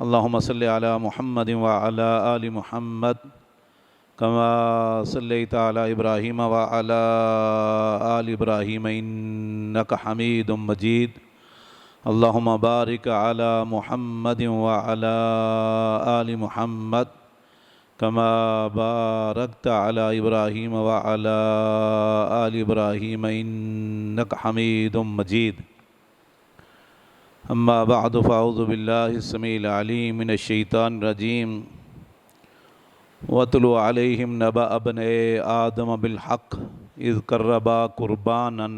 اللهم صل على محمد وعلى آل محمد كما صليت على إبراهيم وعلى آل إبراهيم إنك حميد مجيد اللهم بارك على محمد وعلى آل محمد كما باركت على إبراهيم وعلى آل إبراهيم إنك حميد مجيد أما بعد فأعوذ بالله السميع العليم من الشيطان الرجيم واتل عليهم نبأ ابني آدم بالحق إذ قربا قربانا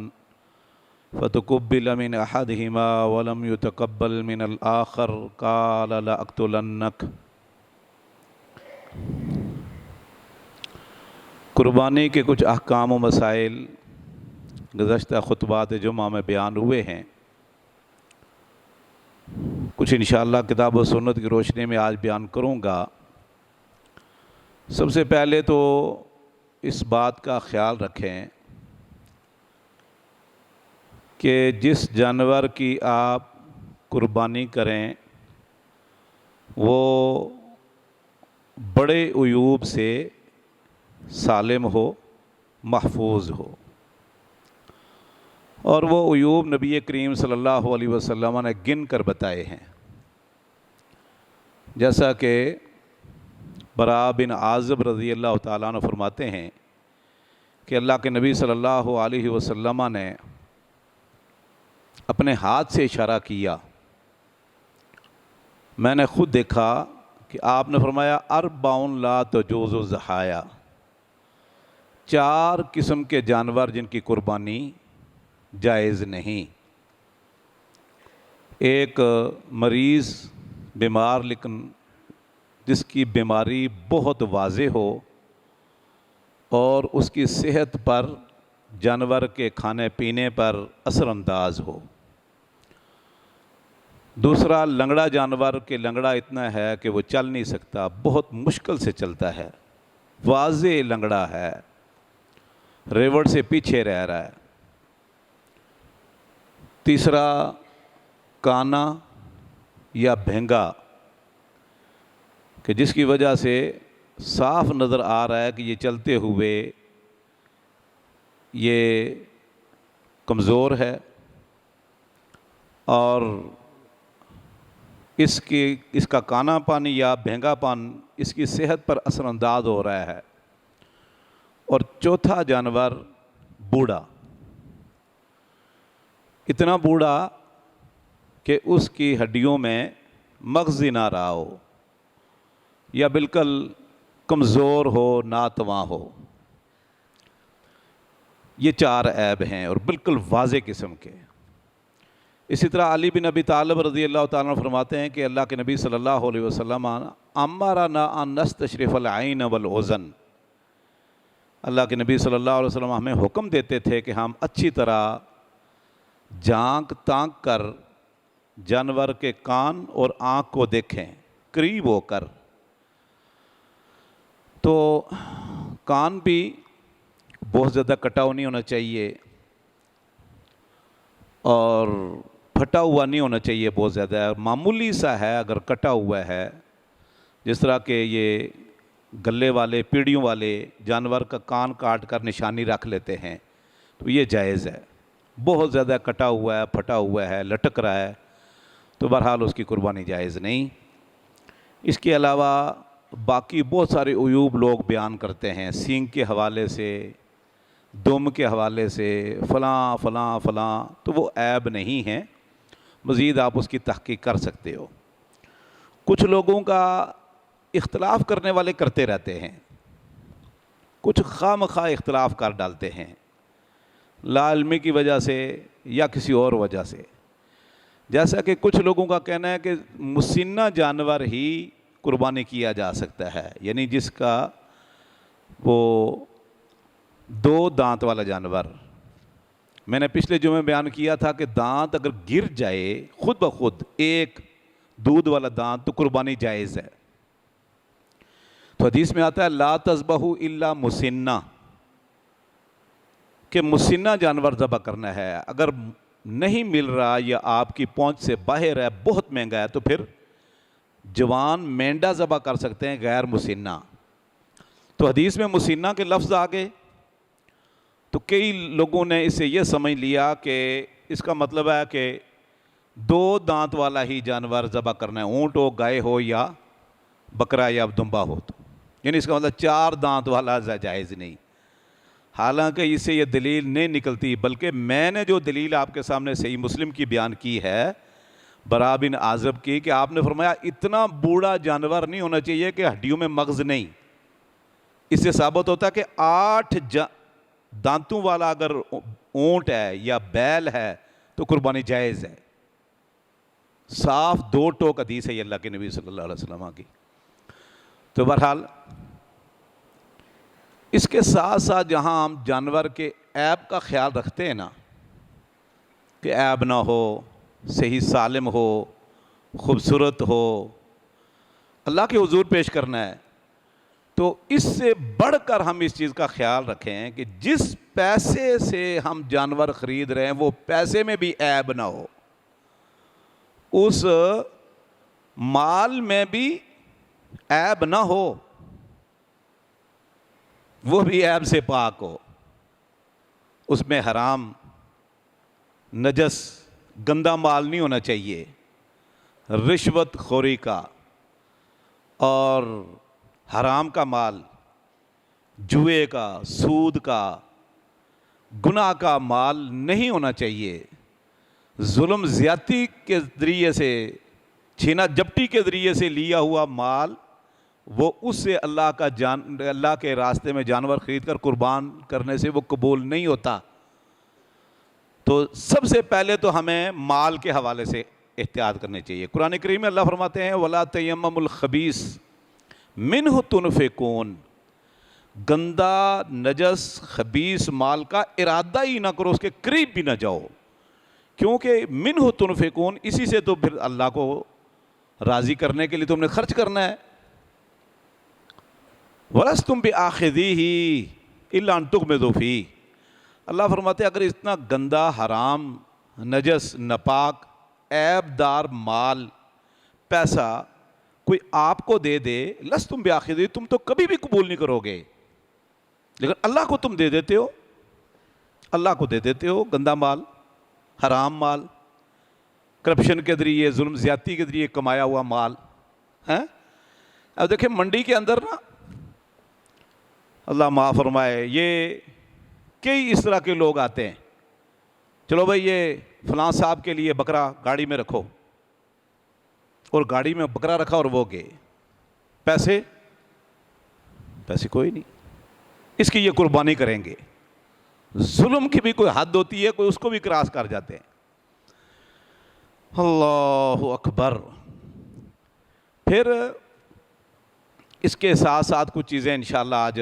فتقبل من أحدهما ولم يتقبل من الآخر قال لأقتلنك۔ قربانی کے کچھ احکام و مسائل گزشتہ خطبات جمعہ میں بیان ہوئے ہیں، کچھ انشاءاللہ کتاب و سنت کی روشنی میں آج بیان کروں گا۔ سب سے پہلے تو اس بات کا خیال رکھیں کہ جس جانور کی آپ قربانی کریں وہ بڑے عیوب سے سالم ہو، محفوظ ہو، اور وہ عیوب نبی کریم صلی اللہ علیہ وسلم نے گن کر بتائے ہیں، جیسا کہ براء بن عازب رضی اللہ تعالیٰ عنہ فرماتے ہیں کہ اللہ کے نبی صلی اللہ علیہ وسلم نے اپنے ہاتھ سے اشارہ کیا، میں نے خود دیکھا کہ آپ نے فرمایا اربعٌ لا تجوز الضحایا، 4 قسم کے جانور جن کی قربانی جائز نہیں۔ ایک مریض بیمار لیکن جس کی بیماری بہت واضح ہو اور اس کی صحت پر جانور کے کھانے پینے پر اثر انداز ہو۔ دوسرا لنگڑا جانور کہ لنگڑا اتنا ہے کہ وہ چل نہیں سکتا، بہت مشکل سے چلتا ہے، واضح لنگڑا ہے، ریوڑ سے پیچھے رہ رہا ہے۔ تیسرا کانا یا بھینگا کہ جس کی وجہ سے صاف نظر آ رہا ہے کہ یہ چلتے ہوئے یہ کمزور ہے اور اس کا کانا پانی یا بھینگا پان اس کی صحت پر اثر انداز ہو رہا ہے۔ اور چوتھا جانور بوڑھا، اتنا بوڑھا کہ اس کی ہڈیوں میں مغز ہی نہ رہا ہو یا بالکل کمزور ہو، ناتواں ہو۔ یہ 4 عیب ہیں اور بالکل واضح قسم کے۔ اسی طرح علی بن ابی طالب رضی اللہ تعالیٰ عنہ فرماتے ہیں کہ اللہ کے نبی صلی اللہ علیہ وسلم امرنا ان نستشرف العین والاذن، اللہ کے نبی صلی اللہ علیہ وسلم ہمیں حکم دیتے تھے کہ ہم اچھی طرح جھانک تانک کر جانور کے کان اور آنکھ کو دیکھیں قریب ہو کر۔ تو کان بھی بہت زیادہ کٹا نہیں ہونا چاہیے اور پھٹا ہوا نہیں ہونا چاہیے بہت زیادہ، معمولی سا ہے اگر کٹا ہوا ہے، جس طرح کہ یہ گلے والے پیڑیوں والے جانور کا کان کاٹ کر نشانی رکھ لیتے ہیں تو یہ جائز ہے۔ بہت زیادہ کٹا ہوا ہے، پھٹا ہوا ہے، لٹک رہا ہے تو بہرحال اس کی قربانی جائز نہیں۔ اس کے علاوہ باقی بہت سارے عیوب لوگ بیان کرتے ہیں، سینگ کے حوالے سے، دم کے حوالے سے، فلاں فلاں فلاں، تو وہ عیب نہیں ہیں، مزید آپ اس کی تحقیق کر سکتے ہو۔ کچھ لوگوں کا اختلاف کرنے والے کرتے رہتے ہیں، کچھ خواہ مخواہ اختلاف کر ڈالتے ہیں، لا علمی کی وجہ سے یا کسی اور وجہ سے۔ جیسا کہ کچھ لوگوں کا کہنا ہے کہ مسنہ جانور ہی قربانی کیا جا سکتا ہے، یعنی جس کا وہ 2 دانت والا جانور۔ میں نے پچھلے جمعے بیان کیا تھا کہ دانت اگر گر جائے خود بخود، ایک دودھ والا دانت، تو قربانی جائز ہے۔ تو حدیث میں آتا ہے لا تذبحوا الا مسنہ، کہ مسنہ جانور ذبح کرنا ہے۔ اگر نہیں مل رہا یا آپ کی پہنچ سے باہر ہے، بہت مہنگا ہے، تو پھر جوان مینڈا ذبح کر سکتے ہیں غیر مسنہ. تو حدیث میں مسنہ کے لفظ آ گئے تو کئی لوگوں نے اسے یہ سمجھ لیا کہ اس کا مطلب ہے کہ 2 دانت والا ہی جانور ذبح کرنا ہے، اونٹ ہو، گائے ہو یا بکرا یا دمبا ہو. تو یعنی اس کا مطلب 4 دانت والا جائز نہیں. حالانکہ اس سے یہ دلیل نہیں نکلتی، بلکہ میں نے جو دلیل آپ کے سامنے صحیح مسلم کی بیان کی ہے برا بن عازب کی، کہ آپ نے فرمایا اتنا بوڑھا جانور نہیں ہونا چاہیے کہ ہڈیوں میں مغز نہیں. اس سے ثابت ہوتا ہے کہ 8 دانتوں والا اگر اونٹ ہے یا بیل ہے تو قربانی جائز ہے. صاف 2 ٹوک حدیث ہے یہ اللہ کے نبی صلی اللہ علیہ وسلم کی. تو بہرحال اس کے ساتھ ساتھ جہاں ہم جانور کے عیب کا خیال رکھتے ہیں نا، کہ عیب نہ ہو، صحیح سالم ہو، خوبصورت ہو، اللہ کے حضور پیش کرنا ہے، تو اس سے بڑھ کر ہم اس چیز کا خیال رکھیں کہ جس پیسے سے ہم جانور خرید رہے ہیں وہ پیسے میں بھی عیب نہ ہو، اس مال میں بھی عیب نہ ہو، وہ بھی عیب سے پاک ہو، اس میں حرام، نجس، گندا مال نہیں ہونا چاہیے، رشوت خوری کا اور حرام کا مال، جوئے کا، سود کا، گناہ کا مال نہیں ہونا چاہیے. ظلم زیادتی کے ذریعے سے، چھینا جپٹی کے ذریعے سے لیا ہوا مال، وہ اس سے اللہ کے راستے میں جانور خرید کر قربان کرنے سے وہ قبول نہیں ہوتا. تو سب سے پہلے تو ہمیں مال کے حوالے سے احتیاط کرنی چاہیے. قرآن کریم میں اللہ فرماتے ہیں وَلَا تَيَمَّمُوا الْخَبِيثَ مِنْهُ تُنْفِقُونَ، گندا، نجس، خبیث مال کا ارادہ ہی نہ کرو، اس کے قریب بھی نہ جاؤ، کیونکہ مِنْهُ تُنْفِقُونَ، اسی سے تو پھر اللہ کو راضی کرنے کے لیے تم نے خرچ کرنا ہے. وَلَسْتُمْ بِآخِذِيهِ إِلَّا أَن تُغْمِضُوا فِيهِ، اللہ فرماتے ہیں اگر اتنا گندا، حرام، نجس، ناپاک، عیب دار مال، پیسہ کوئی آپ کو دے دے، لستم بآخذی، تم تو کبھی بھی قبول نہیں کرو گے، لیکن اللہ کو تم دے دیتے ہو، اللہ کو دے دیتے ہو گندا مال، حرام مال، کرپشن کے ذریعے، ظلم زیادتی کے ذریعے کمایا ہوا مال. اب دیکھیں منڈی کے اندر نا، اللہ معاف فرمائے، یہ کئی اس طرح کے لوگ آتے ہیں، چلو بھائی یہ فلاں صاحب کے لیے بکرا گاڑی میں رکھو، اور گاڑی میں بکرا رکھا اور وہ گئے، پیسے کوئی نہیں، اس کی یہ قربانی کریں گے. ظلم کی بھی کوئی حد ہوتی ہے، کوئی اس کو بھی کراس کر جاتے ہیں. اللہ اکبر. پھر اس کے ساتھ ساتھ کچھ چیزیں انشاءاللہ آج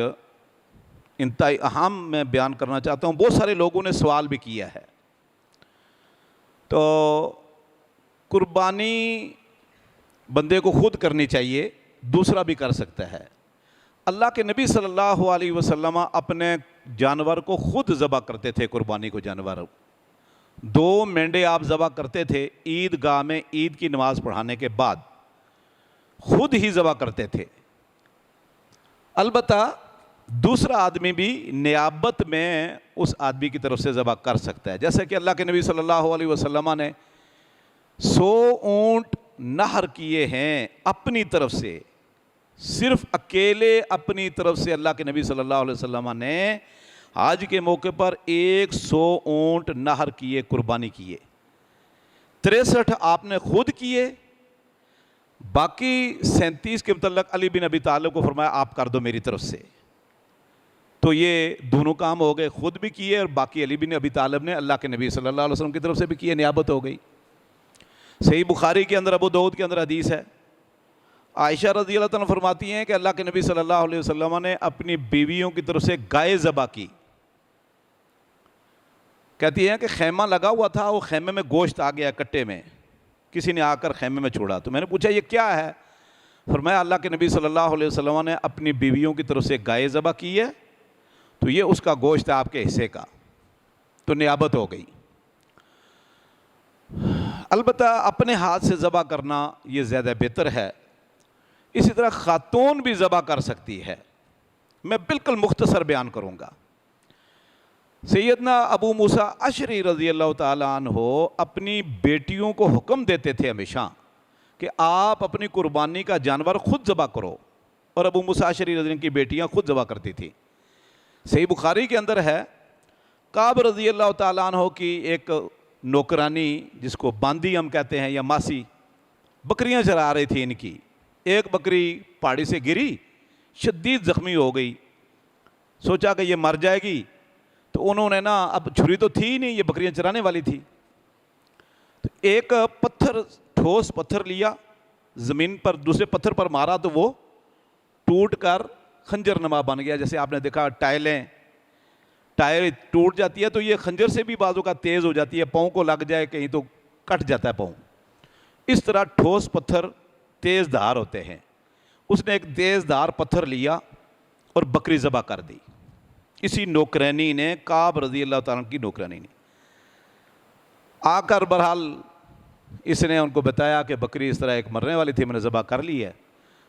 انتہائی اہم میں بیان کرنا چاہتا ہوں. بہت سارے لوگوں نے سوال بھی کیا ہے. تو قربانی بندے کو خود کرنی چاہیے، دوسرا بھی کر سکتا ہے. اللہ کے نبی صلی اللہ علیہ وسلم اپنے جانور کو خود ذبح کرتے تھے. قربانی کو جانور 2 مینڈے آپ ذبح کرتے تھے عید گاہ میں، عید کی نماز پڑھانے کے بعد خود ہی ذبح کرتے تھے. البتہ دوسرا آدمی بھی نیابت میں اس آدمی کی طرف سے ذبح کر سکتا ہے، جیسا کہ اللہ کے نبی صلی اللہ علیہ وسلم نے 100 اونٹ نہر کیے ہیں اپنی طرف سے، صرف اکیلے اپنی طرف سے اللہ کے نبی صلی اللہ علیہ وسلم نے حج کے موقع پر 100 اونٹ نہر کیے، قربانی کیے. 63 آپ نے خود کیے، باقی 37 کے متعلق علی بن ابی طالب کو فرمایا آپ کر دو میری طرف سے. تو یہ دونوں کام ہو گئے، خود بھی کیے اور باقی علی بن ابی طالب نے اللہ کے نبی صلی اللہ علیہ وسلم کی طرف سے بھی کیے، نیابت ہو گئی. صحیح بخاری کے اندر، ابو داؤد کے اندر حدیث ہے، عائشہ رضی اللہ عنہ فرماتی ہیں کہ اللہ کے نبی صلی اللہ علیہ وسلم نے اپنی بیویوں کی طرف سے گائے ذبح کی. کہتی ہیں کہ خیمہ لگا ہوا تھا، وہ خیمے میں گوشت آ گیا کٹے میں، کسی نے آ کر خیمے میں چھوڑا. تو میں نے پوچھا یہ کیا ہے؟ فرمایا اللہ کے نبی صلی اللہ علیہ وسلم نے اپنی بیویوں کی طرف سے گائے ذبح کی ہے، تو یہ اس کا گوشت ہے آپ کے حصے کا، تو نیابت ہو گئی. البتہ اپنے ہاتھ سے ذبح کرنا یہ زیادہ بہتر ہے. اسی طرح خاتون بھی ذبح کر سکتی ہے. میں بالکل مختصر بیان کروں گا. سیدنا ابو موسیٰ اشعری رضی اللہ تعالیٰ عنہ اپنی بیٹیوں کو حکم دیتے تھے ہمیشہ کہ آپ اپنی قربانی کا جانور خود ذبح کرو، اور ابو موسیٰ اشعری رضی اللہ عنہ کی بیٹیاں خود ذبح کرتی تھیں. صحیح بخاری کے اندر ہے کعب رضی اللہ تعالیٰ عنہ کی ایک نوکرانی، جس کو باندی ہم کہتے ہیں یا ماسی، بکریاں چرا رہی تھی ان کی. ایک بکری پہاڑی سے گری، شدید زخمی ہو گئی. سوچا کہ یہ مر جائے گی، تو انہوں نے نا، اب چھری تو تھی نہیں، یہ بکریاں چرانے والی تھی، تو ایک پتھر، ٹھوس پتھر لیا، زمین پر دوسرے پتھر پر مارا تو وہ ٹوٹ کر خنجر نما بن گیا. جیسے آپ نے دیکھا ٹائر ٹوٹ جاتی ہے تو یہ خنجر سے بھی بازو کا تیز ہو جاتی ہے، پاؤں کو لگ جائے کہیں تو کٹ جاتا ہے پاؤں. اس طرح ٹھوس پتھر تیز دھار ہوتے ہیں. اس نے ایک تیز دھار پتھر لیا اور بکری ذبح کر دی. اسی نوکرانی نے، کعب رضی اللہ تعالیٰ کی نوکرانی نے آ کر بہرحال اس نے ان کو بتایا کہ بکری اس طرح ایک مرنے والی تھی، میں نے ذبح کر لی ہے.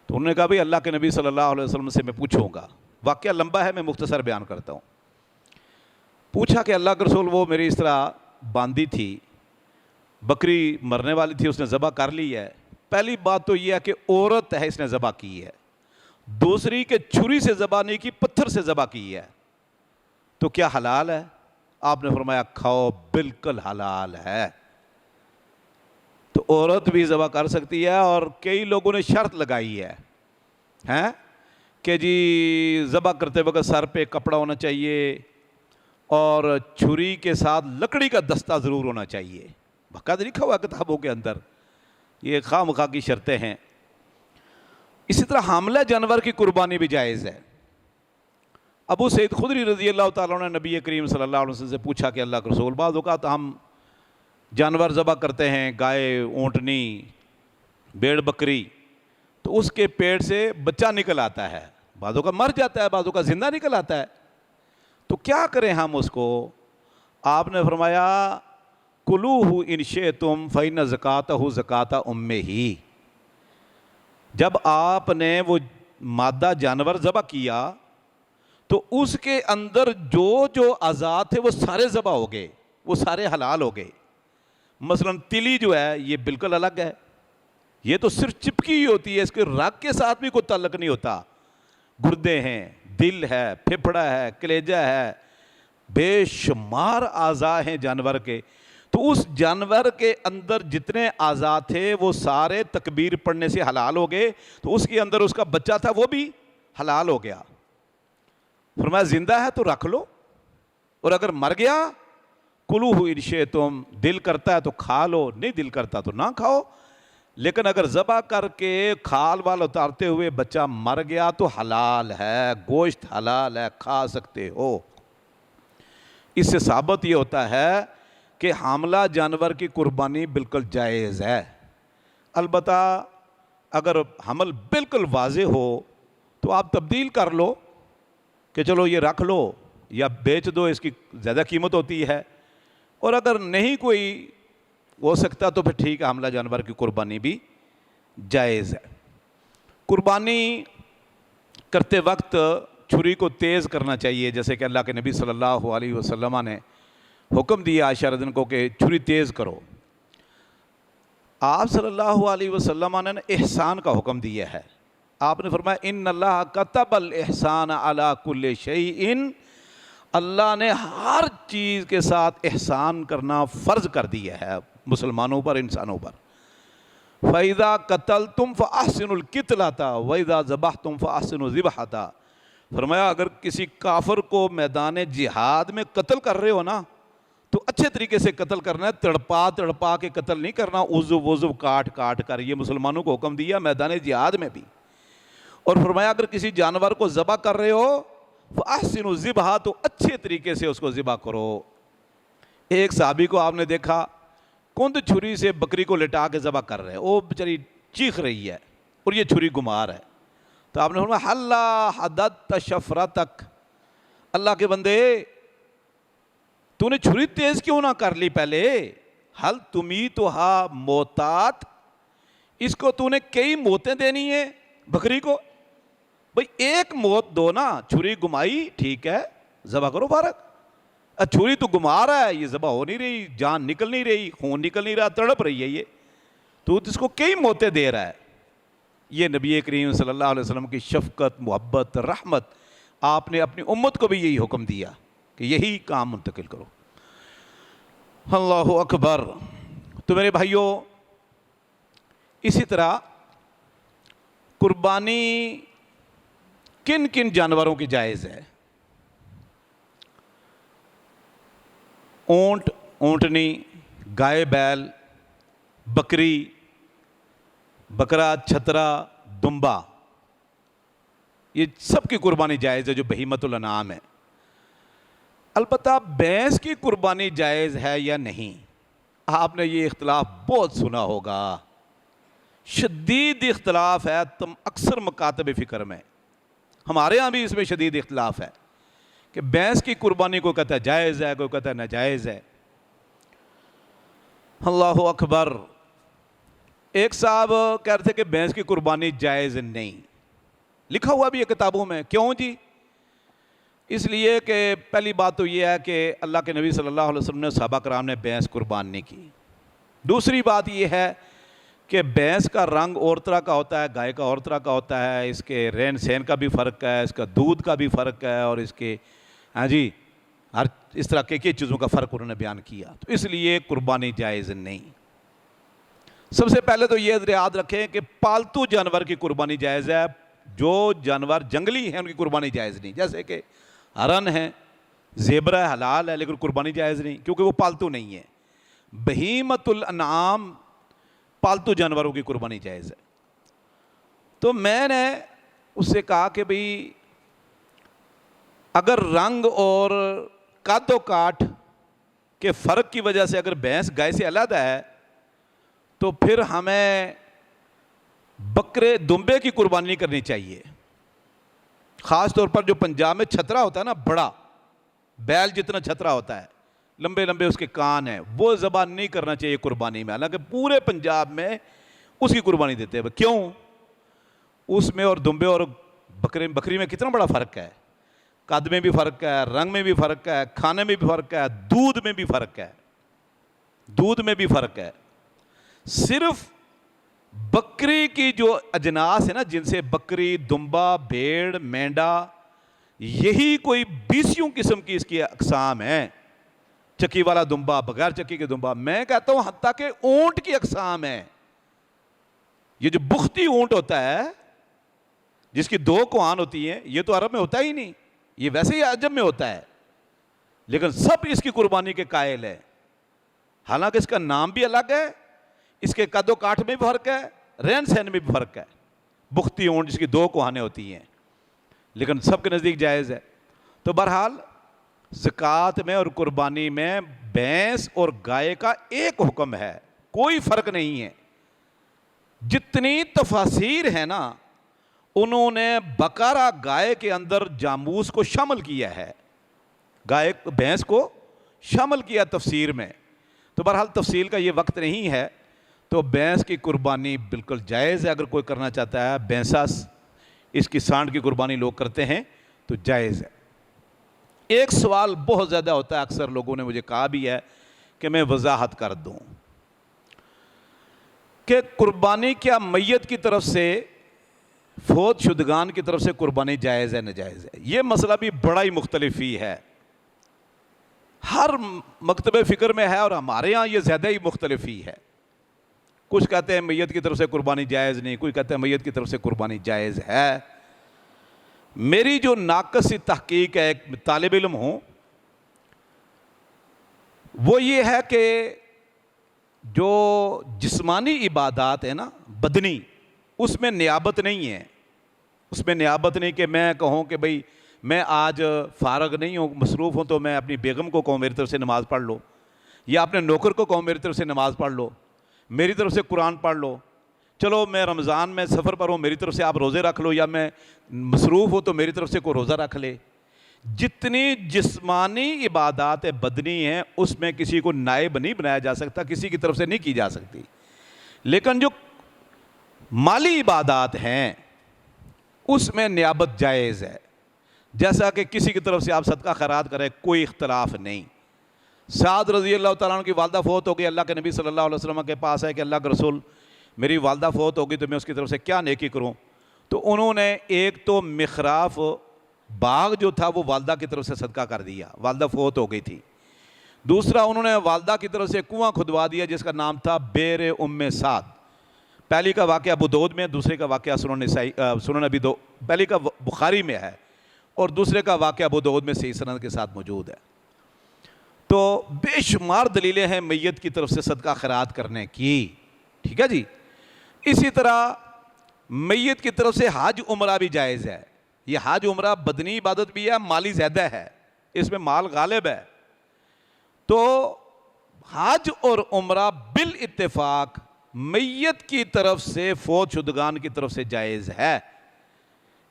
تو انہوں نے کہا بھئی اللہ کے نبی صلی اللہ علیہ وسلم سے میں پوچھوں گا. واقعہ لمبا ہے، میں مختصر بیان کرتا ہوں. پوچھا کہ اللہ کے رسول، وہ میری اس طرح باندھی تھی، بکری مرنے والی تھی، اس نے ذبح کر لی ہے. پہلی بات تو یہ ہے کہ عورت ہے، اس نے ذبح کی ہے. دوسری کہ چھری سے ذبح نہیں کی، پتھر سے ذبح کی ہے. تو کیا حلال ہے؟ آپ نے فرمایا کھاؤ، بالکل حلال ہے. تو عورت بھی ذبح کر سکتی ہے. اور کئی لوگوں نے شرط لگائی ہے کہ جی ذبح کرتے وقت سر پہ کپڑا ہونا چاہیے اور چھری کے ساتھ لکڑی کا دستہ ضرور ہونا چاہیے. باقاعدہ لکھا ہوا کتابوں کے اندر. یہ خواہ مخواہ کی شرطیں ہیں. اسی طرح حاملہ جانور کی قربانی بھی جائز ہے. ابو سعید خدری رضی اللہ تعالیٰ عنہ نے نبی کریم صلی اللہ علیہ وسلم سے پوچھا کہ اللہ کے رسول، بعض اوقات ہم جانور ذبح کرتے ہیں، گائے، اونٹنی، بھیڑ، بکری، تو اس کے پیٹ سے بچہ نکل آتا ہے، بعض اوقات مر جاتا ہے، بعض اوقات زندہ نکل آتا ہے. تو کیا کریں ہم اس کو؟ آپ نے فرمایا کلوہ ان شئتم فإن زکاتہ زکاتہ امہ. جب آپ نے وہ مادہ جانور ذبح کیا تو اس کے اندر جو اعضاء تھے وہ سارے ذبح ہو گئے، وہ سارے حلال ہو گئے. مثلا تلی جو ہے یہ بالکل الگ ہے، یہ تو صرف چپکی ہی ہوتی ہے، اس کے رگ کے ساتھ بھی کوئی تعلق نہیں ہوتا. گردے ہیں، دل ہے، پھپھڑا ہے، کلیجہ ہے، بے شمار اعضاء ہیں جانور کے. تو اس جانور کے اندر جتنے اعضاء تھے وہ سارے تکبیر پڑھنے سے حلال ہو گئے. تو اس کے اندر اس کا بچہ تھا، وہ بھی حلال ہو گیا. فرمایا زندہ ہے تو رکھ لو، اور اگر مر گیا کلوہ ان شئتم، دل کرتا ہے تو کھا لو، نہیں دل کرتا تو نہ کھاؤ. لیکن اگر ذبح کر کے کھال وال اتارتے ہوئے بچہ مر گیا تو حلال ہے، گوشت حلال ہے، کھا سکتے ہو. اس سے ثابت یہ ہوتا ہے کہ حاملہ جانور کی قربانی بالکل جائز ہے. البتہ اگر حمل بالکل واضح ہو تو آپ تبدیل کر لو کہ چلو یہ رکھ لو یا بیچ دو، اس کی زیادہ قیمت ہوتی ہے. اور اگر نہیں کوئی ہو سکتا تو پھر ٹھیک ہے، حاملہ جانور کی قربانی بھی جائز ہے. قربانی کرتے وقت چھری کو تیز کرنا چاہیے، جیسے کہ اللہ کے نبی صلی اللہ علیہ وسلم نے حکم دیا عائشہ رضی اللہ عنہا کو کہ چھری تیز کرو. آپ صلی اللہ علیہ وسلم نے احسان کا حکم دیا ہے. آپ نے فرمایا ان اللہ کتب الاحسان علی کل شیء، اللہ نے ہر چیز کے ساتھ احسان کرنا فرض کر دیا ہے مسلمانوں پر، انسانوں پر. فَإِذَا قَتَلْتُمْ فَأَحْسِنُوا الْقِتْلَةَ وَإِذَا ذَبَحْتُمْ فَأَحْسِنُوا الذِّبْحَةَ. فرمایا اگر کسی کافر کو میدان جہاد میں قتل کر رہے ہو نا تو اچھے طریقے سے قتل کرنا ہے، تڑپا کے قتل نہیں کرنا، عضو کاٹ کر. یہ مسلمانوں کو حکم دیا میدان جہاد میں بھی. اور فرمایا اگر کسی جانور کو ذبح کر رہے ہو فَأَحْسِنُوا الذِّبْحَةَ، تو اچھے طریقے سے اس کو ذبح کرو. ایک صحابی کو آپ نے دیکھا کند چھری سے بکری کو لٹا کے ذبح کر رہے، وہ بیچاری چیخ رہی ہے اور یہ چھری گمار ہے. تو آپ نے فرمایا حَلَّا حَدَدْتَ شَفْرَتَكَ، اللہ کے بندے تو نے چھری تیز کیوں نہ کر لی پہلے. حَلْ تُمِيتُهَا مَوْتَاتٍ، اس کو تو نے کئی موتیں دینی ہیں. بکری کو؟ بھئی ایک موت دو نا، چھری گمائی ٹھیک ہے، ذبح کرو فارغ۔ چھری تو گما رہا ہے، یہ ذبح ہو نہیں رہی، جان نکل نہیں رہی، خون نکل نہیں رہا، تڑپ رہی ہے یہ، تو اس کو کئی موتیں دے رہا ہے۔ یہ نبی کریم صلی اللہ علیہ وسلم کی شفقت، محبت، رحمت، آپ نے اپنی امت کو بھی یہی حکم دیا کہ یہی کام منتقل کرو۔ اللہ اکبر۔ تو میرے بھائیوں، اسی طرح قربانی کن کن جانوروں کی جائز ہے؟ اونٹ، اونٹنی، گائے بیل، بکری، بکرا، چھترا، دمبا، یہ سب کی قربانی جائز ہے جو بہیمۃ الانعام ہے۔ البتہ بھینس کی قربانی جائز ہے یا نہیں، آپ نے یہ اختلاف بہت سنا ہوگا، شدید اختلاف ہے تم اکثر مکاتب فکر میں، ہمارے ہاں بھی اس میں شدید اختلاف ہے کہ بھینس کی قربانی کوئی کہتا ہے جائز ہے، کوئی کہتا ہے ناجائز ہے۔ اللہ اکبر۔ ایک صاحب کہہ رہے تھے کہ بھینس کی قربانی جائز نہیں، لکھا ہوا بھی ہے کتابوں میں۔ کیوں جی؟ اس لیے کہ پہلی بات تو یہ ہے کہ اللہ کے نبی صلی اللہ علیہ وسلم نے، صحابہ کرام نے بھینس قربان نہیں کی۔ دوسری بات یہ ہے کہ بھینس کا رنگ اور طرح کا ہوتا ہے، گائے کا اور طرح کا ہوتا ہے، اس کے رہن سہن کا بھی فرق ہے، اس کا دودھ کا بھی فرق ہے، اور اس کے ہر اس طرح کے چیزوں کا فرق انہوں نے بیان کیا، تو اس لیے قربانی جائز نہیں۔ سب سے پہلے تو یہ یاد رکھیں کہ پالتو جانور کی قربانی جائز ہے، جو جانور جنگلی ہیں ان کی قربانی جائز نہیں، جیسے کہ ہرن ہے، زیبرا ہے، حلال ہے، لیکن قربانی جائز نہیں کیونکہ وہ پالتو نہیں ہے۔ بہیمۃ الانعام پالتو جانوروں کی قربانی جائز ہے۔ تو میں نے اس سے کہا کہ بھئی اگر رنگ اور قد و کاٹ کے فرق کی وجہ سے اگر بھینس گائے سے علیحدہ ہے تو پھر ہمیں بکرے دمبے کی قربانی نہیں کرنی چاہیے، خاص طور پر جو پنجاب میں چھترا ہوتا ہے نا، بڑا بیل جتنا چھترا ہوتا ہے، لمبے لمبے اس کے کان ہیں، وہ ذبح نہیں کرنا چاہیے قربانی میں، حالانکہ پورے پنجاب میں اس کی قربانی دیتے ہیں۔ کیوں؟ اس میں اور دمبے اور بکری میں کتنا بڑا فرق ہے، قد میں بھی فرق ہے، رنگ میں بھی فرق ہے، کھانے میں بھی فرق ہے، دودھ میں بھی فرق ہے، دودھ میں بھی فرق ہے۔ صرف بکری کی جو اجناس ہے نا، جن سے بکری، دمبا، بھیڑ، مینڈا، یہی کوئی 20 قسم کی اس کی اقسام ہیں، چکی والا دمبا، بغیر چکی کے دمبا، میں کہتا ہوں حتیٰ کہ اونٹ کی اقسام ہے۔ یہ جو بختی اونٹ ہوتا ہے جس کی 2 کوہان ہوتی ہیں، یہ تو عرب میں ہوتا ہی نہیں، یہ ویسے ہی عجم میں ہوتا ہے، لیکن سب اس کی قربانی کے قائل ہے، حالانکہ اس کا نام بھی الگ ہے، اس کے قد و کاٹ میں بھی فرق ہے، رہن سہن میں بھی فرق ہے۔ بختی اونٹ جس کی 2 کوہانیں ہوتی ہیں، لیکن سب کے نزدیک جائز ہے۔ تو بہرحال زکوٰۃ میں اور قربانی میں بھینس اور گائے کا ایک حکم ہے، کوئی فرق نہیں ہے۔ جتنی تفاسیر ہے نا، انہوں نے بقرہ گائے کے اندر جاموس کو شامل کیا ہے، گائے بھینس کو شامل کیا تفسیر میں۔ تو بہرحال تفصیل کا یہ وقت نہیں ہے، تو بھینس کی قربانی بالکل جائز ہے، اگر کوئی کرنا چاہتا ہے۔ بھینسا اس کی سانڈ کی قربانی لوگ کرتے ہیں تو جائز ہے۔ ایک سوال بہت زیادہ ہوتا ہے، اکثر لوگوں نے مجھے کہا بھی ہے کہ میں وضاحت کر دوں کہ قربانی کیا میت کی طرف سے، فوت شدگان کی طرف سے قربانی جائز ہے ناجائز ہے؟ یہ مسئلہ بھی بڑا ہی مختلف ہی ہے، ہر مکتب فکر میں ہے، اور ہمارے ہاں یہ زیادہ ہی مختلف ہی ہے۔ کچھ کہتے ہیں میت کی طرف سے قربانی جائز نہیں، کوئی کہتے ہیں میت کی طرف سے قربانی جائز ہے۔ میری جو ناقص تحقیق ہے، ایک طالب علم ہوں، وہ یہ ہے کہ جو جسمانی عبادات ہیں نا، بدنی، اس میں نیابت نہیں ہے، اس میں نیابت نہیں کہ میں کہوں کہ بھئی میں آج فارغ نہیں ہوں، مصروف ہوں، تو میں اپنی بیگم کو کہوں میری طرف سے نماز پڑھ لو، یا اپنے نوکر کو کہوں میری طرف سے نماز پڑھ لو، میری طرف سے قرآن پڑھ لو، چلو میں رمضان میں سفر پر ہوں، میری طرف سے آپ روزے رکھ لو، یا میں مصروف ہوں تو میری طرف سے کوئی روزہ رکھ لے۔ جتنی جسمانی عبادات بدنی ہیں اس میں کسی کو نائب نہیں بنایا جا سکتا، کسی کی طرف سے نہیں کی جا سکتی، لیکن جو مالی عبادات ہیں اس میں نیابت جائز ہے، جیسا کہ کسی کی طرف سے آپ صدقہ خیرات کریں کوئی اختلاف نہیں۔ سعد رضی اللہ تعالیٰ عنہ کی والدہ فوت ہو گئی، اللہ کے نبی صلی اللہ علیہ وسلم کے پاس ہے کہ اللہ کے رسول میری والدہ فوت ہوگی تو میں اس کی طرف سے کیا نیکی کروں؟ تو انہوں نے ایک تو مخراف باغ جو تھا وہ والدہ کی طرف سے صدقہ کر دیا، والدہ فوت ہو گئی تھی۔ دوسرا انہوں نے والدہ کی طرف سے کنواں کھدوا دیا جس کا نام تھا بئر ام سعد۔ پہلی کا واقعہ ابو داؤد میں، دوسرے کا واقعہ سنن ابی داؤد، پہلی کا بخاری میں ہے اور دوسرے کا واقعہ ابو داؤد میں صحیح سند کے ساتھ موجود ہے۔ تو بے شمار دلیلیں ہیں میت کی طرف سے صدقہ خیرات کرنے کی، ٹھیک ہے جی۔ اسی طرح میت کی طرف سے حج عمرہ بھی جائز ہے۔ یہ حج عمرہ بدنی عبادت بھی ہے، مالی زیادہ ہے، اس میں مال غالب ہے۔ تو حج اور عمرہ بالاتفاق میت کی طرف سے فوت شدگان کی طرف سے جائز ہے۔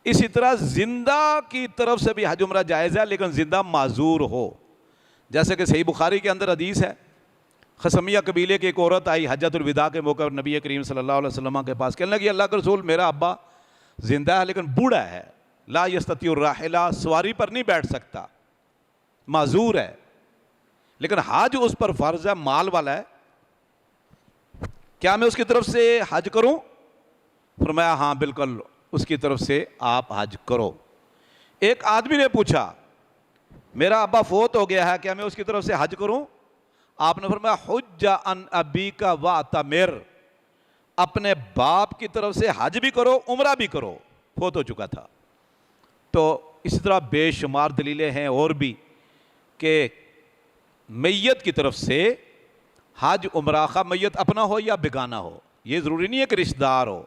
اسی طرح زندہ کی طرف سے بھی حج عمرہ جائز ہے، لیکن زندہ معذور ہو، جیسے کہ صحیح بخاری کے اندر حدیث ہے، خسمیہ قبیلے کی ایک عورت آئی حجۃ الوداع کے موقع پر نبی کریم صلی اللہ علیہ وسلم کے پاس، کہنے لگی اللہ کے رسول میرا ابا زندہ ہے لیکن بوڑھا ہے، لا یستطیع الراحلہ، سواری پر نہیں بیٹھ سکتا، معذور ہے، لیکن حج اس پر فرض ہے، مال والا ہے، کیا میں اس کی طرف سے حج کروں؟ فرمایا ہاں بالکل اس کی طرف سے آپ حج کرو۔ ایک آدمی نے پوچھا میرا ابا فوت ہو گیا ہے، کیا میں اس کی طرف سے حج کروں؟ آپ نے فرمایا حج عن ابیک واعتمر، اپنے باپ کی طرف سے حج بھی کرو عمرہ بھی کرو، فوت ہو چکا تھا۔ تو اسی طرح بے شمار دلیلیں ہیں اور بھی کہ میت کی طرف سے حج عمرہ، خواہ میت اپنا ہو یا بیگانہ ہو، یہ ضروری نہیں ہے کہ رشتہ دار ہو،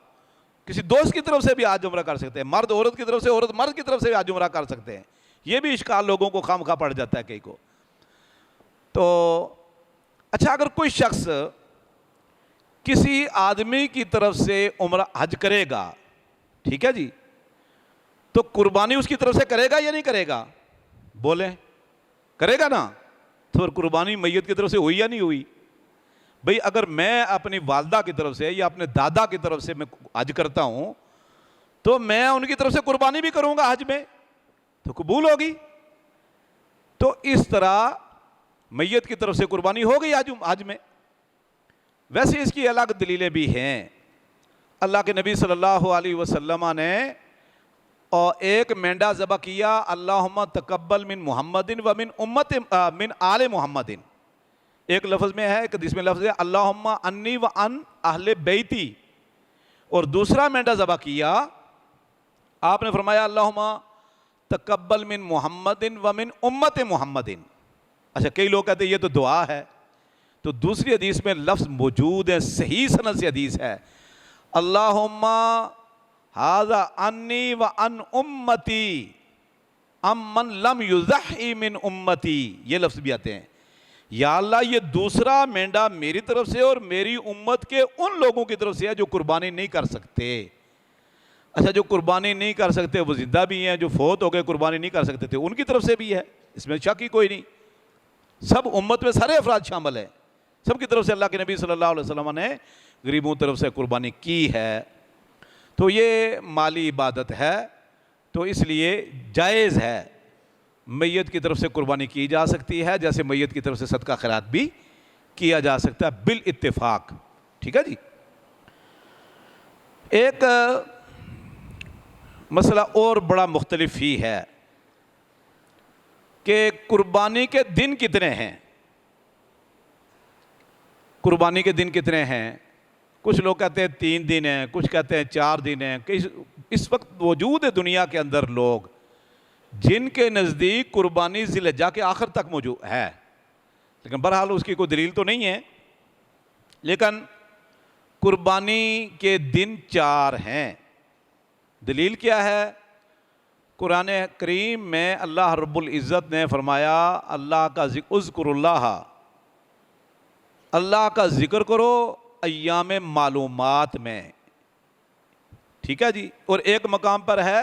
کسی دوست کی طرف سے بھی حج عمرہ کر سکتے ہیں، مرد عورت کی طرف سے، عورت مرد کی طرف سے بھی حج عمرہ کر سکتے ہیں۔ یہ بھی اشکال لوگوں کو خواہ پڑ جاتا ہے کئی کو۔ تو اچھا، اگر کوئی شخص کسی آدمی کی طرف سے عمرہ حج کرے گا، ٹھیک ہے جی، تو قربانی اس کی طرف سے کرے گا یا نہیں کرے گا؟ بولیں، کرے گا نا؟ تو پھر قربانی میت کی طرف سے ہوئی یا نہیں ہوئی؟ بھئی اگر میں اپنی والدہ کی طرف سے یا اپنے دادا کی طرف سے میں حج کرتا ہوں تو میں ان کی طرف سے قربانی بھی کروں گا حج میں، تو قبول ہوگی۔ تو اس طرح میت کی طرف سے قربانی ہو گئی حج میں۔ ویسے اس کی الگ دلیلیں بھی ہیں۔ اللہ کے نبی صلی اللہ علیہ وسلم نے اور ایک مینڈا ذبح کیا، اللہم تقبل من محمد و من آل محمد، ایک لفظ میں ہے، ایک حدیث میں لفظ ہے اللہم انی و ان اہل بیتی، اور دوسرا مینڈا ذبح کیا، آپ نے فرمایا اللہم تقبل من محمد و من امت محمد۔ اچھا، کئی لوگ کہتے ہیں یہ تو دعا ہے، تو دوسری حدیث میں لفظ موجود ہے، صحیح سند سے حدیث ہے، اللہم ھذا انی و ان امتی امن لم یضحی من امتی، یہ لفظ بھی آتے ہیں، یا اللہ یہ دوسرا مینڈا میری طرف سے اور میری امت کے ان لوگوں کی طرف سے ہے جو قربانی نہیں کر سکتے۔ اچھا، جو قربانی نہیں کر سکتے وہ زندہ بھی ہیں، جو فوت ہو گئے قربانی نہیں کر سکتے تھے ان کی طرف سے بھی ہے، اس میں شک ہی کوئی نہیں، سب امت میں سارے افراد شامل ہیں، سب کی طرف سے اللہ کے نبی صلی اللہ علیہ وسلم نے غریبوں طرف سے قربانی کی ہے۔ تو یہ مالی عبادت ہے، تو اس لیے جائز ہے، میت کی طرف سے قربانی کی جا سکتی ہے، جیسے میت کی طرف سے صدقہ خیرات بھی کیا جا سکتا ہے بالاتفاق، ٹھیک ہے جی۔ ایک مسئلہ اور بڑا مختلف ہی ہے کہ قربانی کے دن کتنے ہیں، قربانی کے دن کتنے ہیں؟ کچھ لوگ کہتے ہیں 3 دن ہیں، کچھ کہتے ہیں 4 دن ہیں۔ اس وقت موجود ہے دنیا کے اندر لوگ جن کے نزدیک قربانی ذی الحجہ کے آخر تک موجود ہے، لیکن بہرحال اس کی کوئی دلیل تو نہیں ہے، لیکن قربانی کے دن 4 ہیں۔ دلیل کیا ہے؟ قرآن کریم میں اللہ رب العزت نے فرمایا اللہ کا اذکر اللہ کا ذکر کرو ایام معلومات میں، ٹھیک ہے جی، اور ایک مقام پر ہے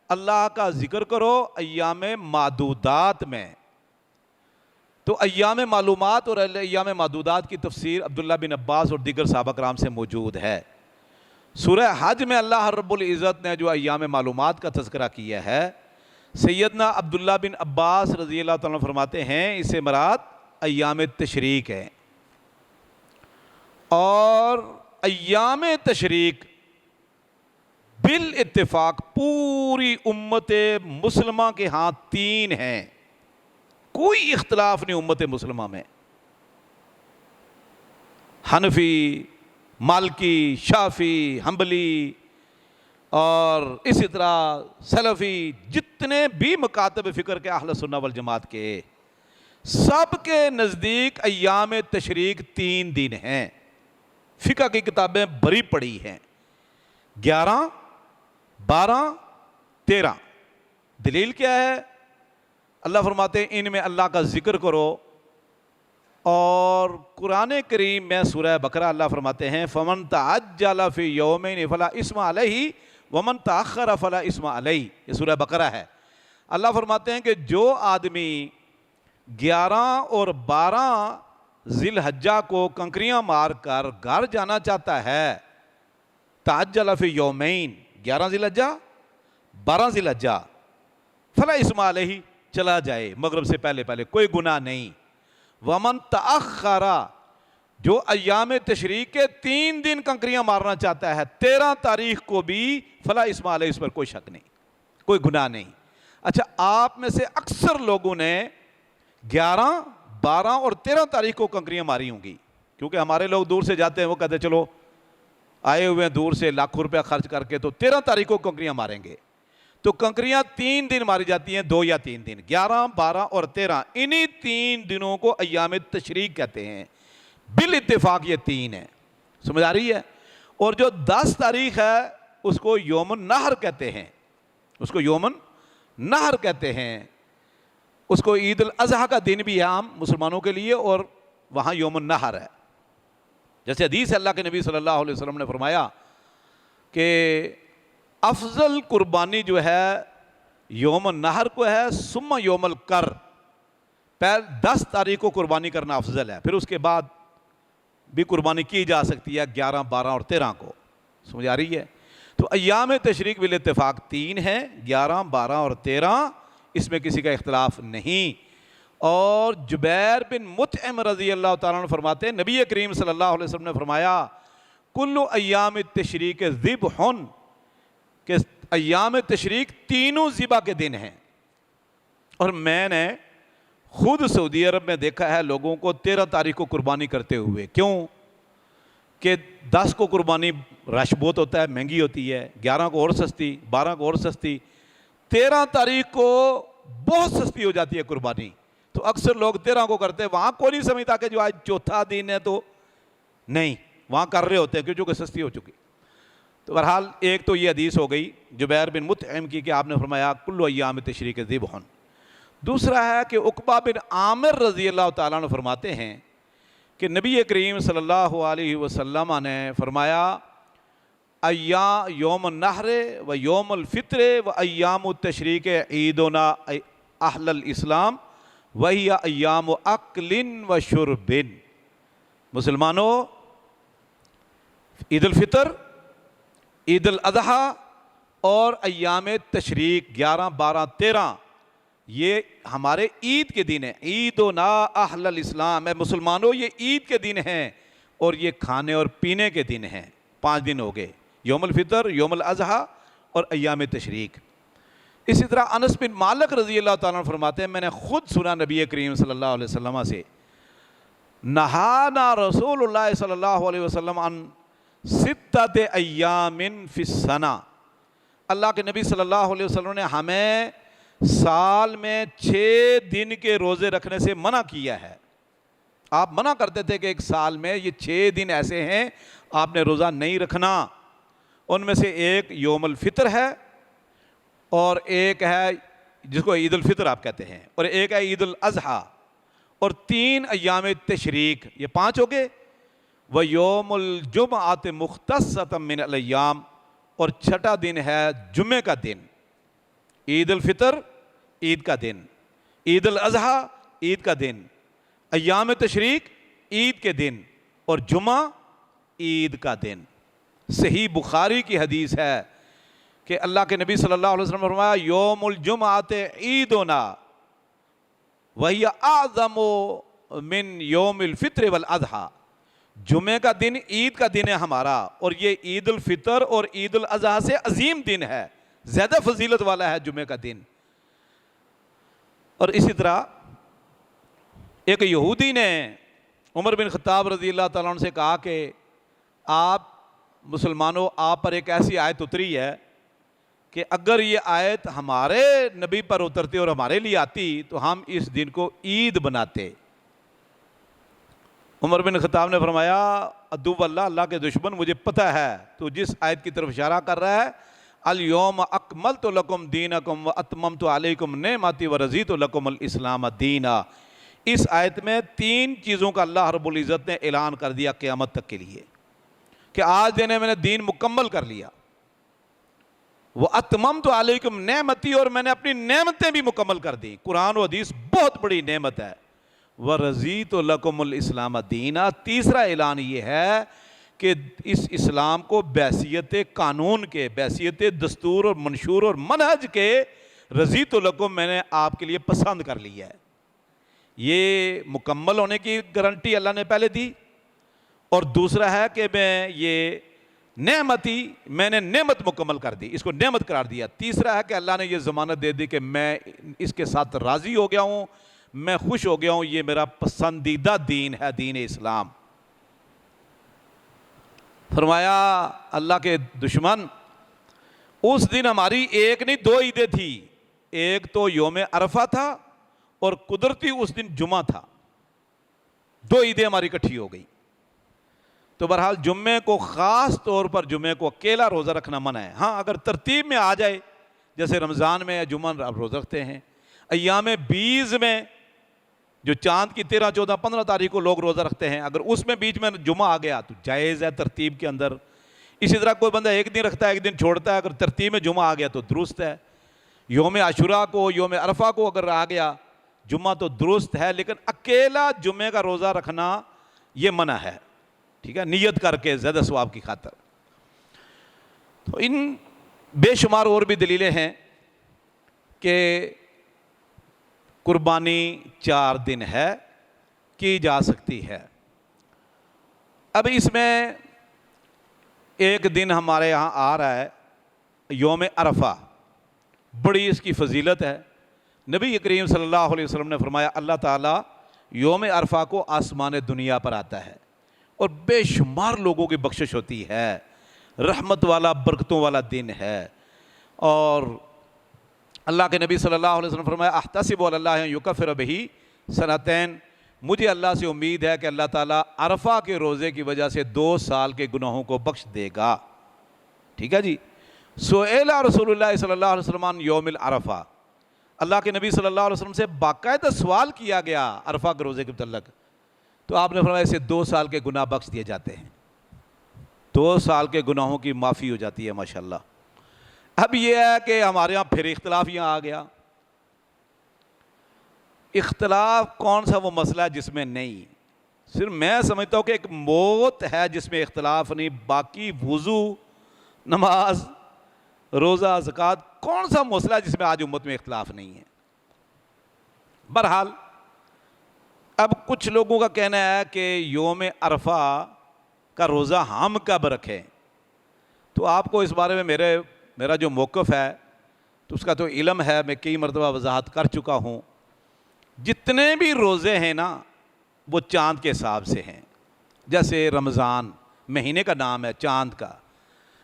اللہ کا ذکر کرو ایام معدودات میں۔ تو ایام معلومات اور ایام معدودات کی تفسیر عبداللہ بن عباس اور دیگر صحابہ کرام سے موجود ہے۔ سورہ حج میں اللہ رب العزت نے جو ایام معلومات کا تذکرہ کیا ہے، سیدنا عبداللہ بن عباس رضی اللہ تعالیٰ عنہ فرماتے ہیں اس سے مراد ایام تشریق ہے، اور ایام تشریق بالاتفاق پوری امت مسلمہ کے ہاں 3 ہیں، کوئی اختلاف نہیں امت مسلمہ میں، حنفی، مالکی، شافعی، حنبلی اور اسی طرح سلفی، جتنے بھی مکاتب فکر کے اہل سنہ والجماعت کے، سب کے نزدیک ایام تشریق 3 دن ہیں۔ فقہ کی کتابیں بری پڑی ہیں، 11، 12، 13۔ دلیل کیا ہے؟ اللہ فرماتے ہیں ان میں اللہ کا ذکر کرو، اور قرآن کریم میں سورہ بقرہ اللہ فرماتے ہیں فَمَن تَعَجَّلَ فِي يَوْمَيْنِ فَلَا إِثْمَ عَلَيْهِ وَمَن تَأَخَّرَ فَلَا إِثْمَ عَلَيْهِ، یہ سورہ بقرہ ہے۔ اللہ فرماتے ہیں کہ جو آدمی 11 اور 12 ذی الحجہ کو کنکریاں مار کر گھر جانا چاہتا ہے، تَعَجَّلَ فِي يَوْمَيْن، 11 ذی الحجہ، 12 ذی الحجہ، فَلَا إِثْمَ عَلَيْهِ، چلا جائے مغرب سے پہلے پہلے، کوئی گناہ نہیں۔ وَمَن تَأَخَّرَ، جو ایام تشریق کے 3 دن کنکریاں مارنا چاہتا ہے 13 تاریخ کو بھی، فلا اسم علیہ، اس پر کوئی شک نہیں، کوئی گناہ نہیں۔ اچھا، آپ میں سے اکثر لوگوں نے 11، 12 اور 13 تاریخ کو کنکریاں ماری ہوں گی، کیونکہ ہمارے لوگ دور سے جاتے ہیں، وہ کہتے ہیں چلو آئے ہوئے ہیں دور سے لاکھوں روپیہ خرچ کر کے، تو 13 تاریخ کو کنکریاں ماریں گے۔ تو کنکریاں 3 دن ماری جاتی ہیں، 2 یا 3 دن، 11، 12 اور 13، انہی 3 دنوں کو ایام تشریق کہتے ہیں، بالاتفاق یہ 3 ہیں۔ سمجھ آ رہی ہے؟ اور جو 10 تاریخ ہے اس کو یوم النحر کہتے ہیں، اس کو یوم النحر کہتے ہیں، اس کو عید الاضحیٰ کا دن بھی ہے عام مسلمانوں کے لیے، اور وہاں یوم النحر ہے۔ جیسے حدیث اللہ کے نبی صلی اللہ علیہ وسلم نے فرمایا کہ افضل قربانی جو ہے یوم النحر کو ہے، ثم یوم القر، 10 تاریخ کو قربانی کرنا افضل ہے، پھر اس کے بعد بھی قربانی کی جا سکتی ہے 11، 12 اور 13 کو۔ سمجھ آ رہی ہے؟ تو ایام تشریق بالاتفاق 3 ہیں، 11، 12 اور 13، اس میں کسی کا اختلاف نہیں۔ اور جبیر بن مطعم رضی اللہ تعالیٰ عنہ فرماتے ہیں نبی کریم صلی اللہ علیہ وسلم نے فرمایا کل ایام التشریق ذبح، کہ ایام تشریق تینوں ذبح کے دن ہیں۔ اور میں نے خود سعودی عرب میں دیکھا ہے لوگوں کو 13 تاریخ کو قربانی کرتے ہوئے۔ کیوں؟ کہ 10 کو قربانی رش بہت ہوتا ہے، مہنگی ہوتی ہے، 11 کو اور سستی، 12 کو اور سستی، 13 تاریخ کو بہت سستی ہو جاتی ہے قربانی، تو اکثر لوگ 13 کو کرتے ہیں۔ وہاں کوئی نہیں سمجھتا کہ جو آج چوتھا دن ہے تو نہیں، وہاں کر رہے ہوتے ہیں کیونکہ سستی ہو چکی۔ تو بہرحال ایک تو یہ حدیث ہو گئی جبیر بن مطعم کی کہ آپ نے فرمایا کل ایام تشریق ذبح۔ دوسرا ہے کہ عقبہ بن عامر رضی اللہ تعالیٰ عنہ فرماتے ہیں کہ نبی کریم صلی اللہ علیہ وسلم نے فرمایا یوم النحر و یوم الفطر و ایام التشریق عیدنا اہل الاسلام وہی ایام اکل و شرب۔ مسلمانوں، عید الفطر، عید الاضحیٰ اور ایام تشریق 11، 12، 13 یہ ہمارے عید کے دن ہیں۔ عیدنا اہل الاسلام، اے مسلمانوں یہ عید کے دن ہیں، اور یہ کھانے اور پینے کے دن ہیں۔ 5 دن ہو گئے، یوم الفطر، یوم الاضحیٰ اور ایام تشریق۔ اسی طرح انس بن مالک رضی اللہ تعالیٰ عنہ فرماتے ہیں میں نے خود سنا نبی کریم صلی اللہ علیہ وسلم سے، نہانا رسول اللہ صلی اللہ علیہ وسلم عن 6 ایام فی السنہ، اللہ کے نبی صلی اللہ علیہ وسلم نے ہمیں سال میں 6 دن کے روزے رکھنے سے منع کیا ہے۔ آپ منع کرتے تھے کہ ایک سال میں یہ 6 دن ایسے ہیں آپ نے روزہ نہیں رکھنا، ان میں سے ایک یوم الفطر ہے، اور ایک ہے جس کو عید الفطر آپ کہتے ہیں، اور ایک ہے عید الاضحیٰ، اور 3 ایام تشریق، یہ 5 ہو گئے۔ وَيَوْمُ الْجُمْعَةِ مُخْتَصَّةً مِّنَ الْأَيَّامِ، اور 6واں دن ہے جمعے کا دن۔ عید الفطر عید کا دن، عید الاضحیٰ عید کا دن، ایام تشریق عید کے دن، اور جمعہ عید کا دن۔ صحیح بخاری کی حدیث ہے کہ اللہ کے نبی صلی اللہ علیہ وسلم نے فرمایا یوم الجمعۃ عیدنا وہی اعظم من یوم الفطر والاضحیٰ، جمعے کا دن عید کا دن ہے ہمارا، اور یہ عید الفطر اور عید الاضحیٰ سے عظیم دن ہے، زیادہ فضیلت والا ہے جمعے کا دن۔ اور اسی طرح ایک یہودی نے عمر بن خطاب رضی اللہ تعالیٰ عنہ سے کہا کہ آپ مسلمانوں، آپ پر ایک ایسی آیت اتری ہے کہ اگر یہ آیت ہمارے نبی پر اترتی اور ہمارے لیے آتی تو ہم اس دن کو عید بناتے۔ عمر بن خطاب نے فرمایا عدو اللہ، اللہ کے دشمن، مجھے پتہ ہے تو جس آیت کی طرف اشارہ کر رہا ہے، الیوم اکملت لکم دینکم واتممت علیکم نعمتی ورضیت لکم الاسلام دینا، اس آیت میں 3 چیزوں کا اللہ رب العزت نے اعلان کر دیا قیامت تک کے لیے کہ آج دن میں نے دین مکمل کر لیا، واتممت علیکم نعمتی، اور میں نے اپنی نعمتیں بھی مکمل کر دی۔ قرآن و حدیث بہت بڑی نعمت ہے۔ وَرَضِيتُ لَكُمُ الْإِسْلَامَ دِينًا، تیسرا اعلان یہ ہے کہ اس اسلام کو بحیثیت قانون کے، بحیثیت دستور اور منشور اور منہج کے رضیت لکم، میں نے آپ کے لیے پسند کر لیا ہے۔ یہ مکمل ہونے کی گارنٹی اللہ نے پہلے دی، اور دوسرا ہے کہ میں نے نعمت مکمل کر دی، اس کو نعمت قرار دیا۔ تیسرا ہے کہ اللہ نے یہ ضمانت دے دی کہ میں اس کے ساتھ راضی ہو گیا ہوں، میں خوش ہو گیا ہوں، یہ میرا پسندیدہ دین ہے، دین اسلام۔ فرمایا اللہ کے دشمن، اس دن ہماری ایک نہیں 2 عیدیں تھی، ایک تو یوم عرفہ تھا اور قدرتی اس دن جمعہ تھا، 2 عیدیں ہماری اکٹھی ہو گئی۔ تو بہرحال جمعے کو، خاص طور پر جمعے کو اکیلا روزہ رکھنا منع ہے۔ ہاں اگر ترتیب میں آ جائے، جیسے رمضان میں جمعہ روزہ رکھتے ہیں، ایام بیز میں جو چاند کی 13، 14، 15 تاریخ کو لوگ روزہ رکھتے ہیں، اگر اس میں بیچ میں جمعہ آ گیا تو جائز ہے ترتیب کے اندر۔ اسی طرح کوئی بندہ ایک دن رکھتا ہے، ایک دن چھوڑتا ہے، اگر ترتیب میں جمعہ آ گیا تو درست ہے۔ یوم عاشوراء کو، یوم عرفہ کو اگر آ گیا جمعہ تو درست ہے، لیکن اکیلا جمعے کا روزہ رکھنا یہ منع ہے، ٹھیک ہے، نیت کر کے زیادہ ثواب کی خاطر۔ تو ان بے شمار اور بھی دلیلیں ہیں کہ قربانی 4 دن ہے، کی جا سکتی ہے۔ اب اس میں ایک دن ہمارے یہاں آ رہا ہے یوم عرفہ، بڑی اس کی فضیلت ہے۔ نبی کریم صلی اللہ علیہ وسلم نے فرمایا اللہ تعالیٰ یوم عرفہ کو آسمان دنیا پر آتا ہے اور بے شمار لوگوں کی بخشش ہوتی ہے، رحمت والا، برکتوں والا دن ہے۔ اور اللہ کے نبی صلی اللہ علیہ وسلم فرمایا احتسب علی اللہ یکفر بہ سنتین، مجھے اللہ سے امید ہے کہ اللہ تعالیٰ عرفہ کے روزے کی وجہ سے 2 سال کے گناہوں کو بخش دے گا، ٹھیک ہے جی۔ سئل رسول اللہ صلی اللہ علیہ وسلم عن یوم العرفہ، اللہ کے نبی صلی اللہ علیہ وسلم سے باقاعدہ سوال کیا گیا عرفہ کے روزے کے متعلق، تو آپ نے فرمایا اسے 2 سال کے گناہ بخش دیے جاتے ہیں، 2 سال کے گناہوں کی معافی ہو جاتی ہے ماشاءاللہ۔ اب یہ ہے کہ ہمارے ہاں پھر اختلاف یہاں آ گیا۔ اختلاف کون سا وہ مسئلہ ہے جس میں نہیں، صرف میں سمجھتا ہوں کہ ایک موت ہے جس میں اختلاف نہیں، باقی وضو، نماز، روزہ، زکوٰۃ، کون سا مسئلہ ہے جس میں آج امت میں اختلاف نہیں ہے۔ بہرحال اب کچھ لوگوں کا کہنا ہے کہ یوم عرفہ کا روزہ ہم کب رکھیں، تو آپ کو اس بارے میں میرا جو موقف ہے تو اس کا تو علم ہے، میں کئی مرتبہ وضاحت کر چکا ہوں۔ جتنے بھی روزے ہیں نا وہ چاند کے حساب سے ہیں، جیسے رمضان مہینے کا نام ہے چاند کا،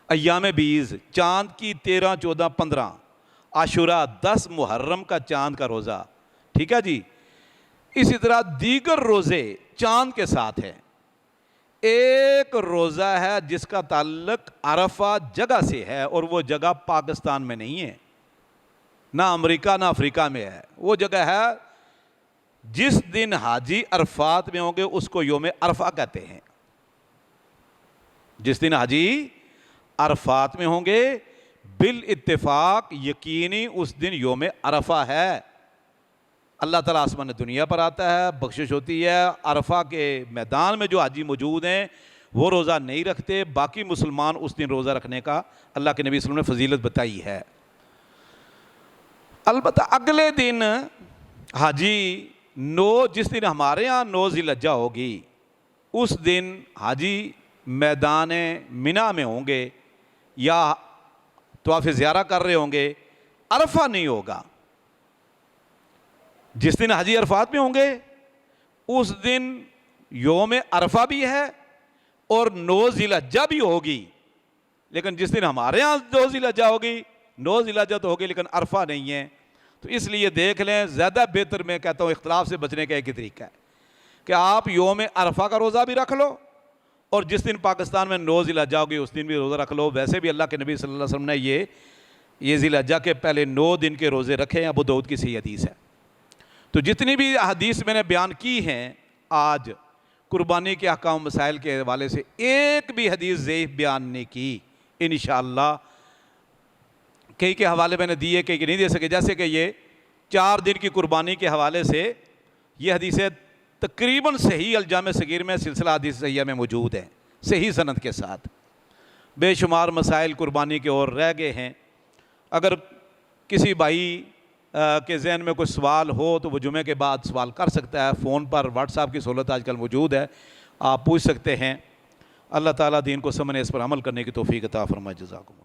ایام بیز چاند کی 13، 14، 15، عاشوراء 10 محرم کا چاند کا روزہ، ٹھیک ہے جی۔ اسی طرح دیگر روزے چاند کے ساتھ ہیں۔ ایک روزہ ہے جس کا تعلق عرفہ جگہ سے ہے، اور وہ جگہ پاکستان میں نہیں ہے، نہ امریکہ نہ افریقہ میں ہے، وہ جگہ ہے جس دن حاجی عرفات میں ہوں گے اس کو یوم عرفہ کہتے ہیں۔ جس دن حاجی عرفات میں ہوں گے بالاتفاق یقینی اس دن یوم عرفہ ہے۔ اللہ تعالیٰ آسمان دنیا پر آتا ہے، بخشش ہوتی ہے، عرفہ کے میدان میں جو حاجی موجود ہیں وہ روزہ نہیں رکھتے، باقی مسلمان اس دن روزہ رکھنے کا اللہ کے نبی صلی اللہ علیہ وسلم نے فضیلت بتائی ہے۔ البتہ اگلے دن حاجی جس دن ہمارے ہاں 9 ذی الحجہ ہوگی، اس دن حاجی میدان منی میں ہوں گے یا طواف زیارہ کر رہے ہوں گے، عرفہ نہیں ہوگا۔ جس دن حاجی عرفات میں ہوں گے اس دن یوم عرفہ بھی ہے اور 9 ذی الحجہ بھی ہوگی، لیکن جس دن ہمارے ہاں 2 ذی الحجہ ہوگی، 9 ذی الحجہ تو ہوگی لیکن عرفہ نہیں ہے۔ تو اس لیے دیکھ لیں، زیادہ بہتر میں کہتا ہوں اختلاف سے بچنے کا ایک ہی طریقہ ہے کہ آپ یوم عرفہ کا روزہ بھی رکھ لو اور جس دن پاکستان میں 9 ذی الحجہ ہوگی اس دن بھی روزہ رکھ لو۔ ویسے بھی اللہ کے نبی صلی اللہ علیہ وسلم نے یہ ذی الحجہ کے پہلے 9 دن کے روزے رکھے ہیں، ابو داؤد کی صحیح حدیث ہے۔ تو جتنی بھی حدیث میں نے بیان کی ہیں آج قربانی کے احکام مسائل کے حوالے سے، ایک بھی حدیث ضعیف بیان نہیں کی انشاءاللہ۔ کئی کے حوالے میں نے دیے، کئی کے نہیں دے سکے، جیسے کہ یہ 4 دن کی قربانی کے حوالے سے یہ حدیثیں تقریباً صحیح الجامع صغیر میں سلسلہ حدیث صحیحہ میں موجود ہیں، صحیح سند کے ساتھ۔ بے شمار مسائل قربانی کے اور رہ گئے ہیں۔ اگر کسی بھائی کے ذہن میں کوئی سوال ہو تو وہ جمعے کے بعد سوال کر سکتا ہے، فون پر واٹس ایپ کی سہولت آج کل موجود ہے، آپ پوچھ سکتے ہیں۔ اللہ تعالیٰ دین کو سمجھنے، اس پر عمل کرنے کی توفیق عطا فرمائے۔ جزاکم اللہ۔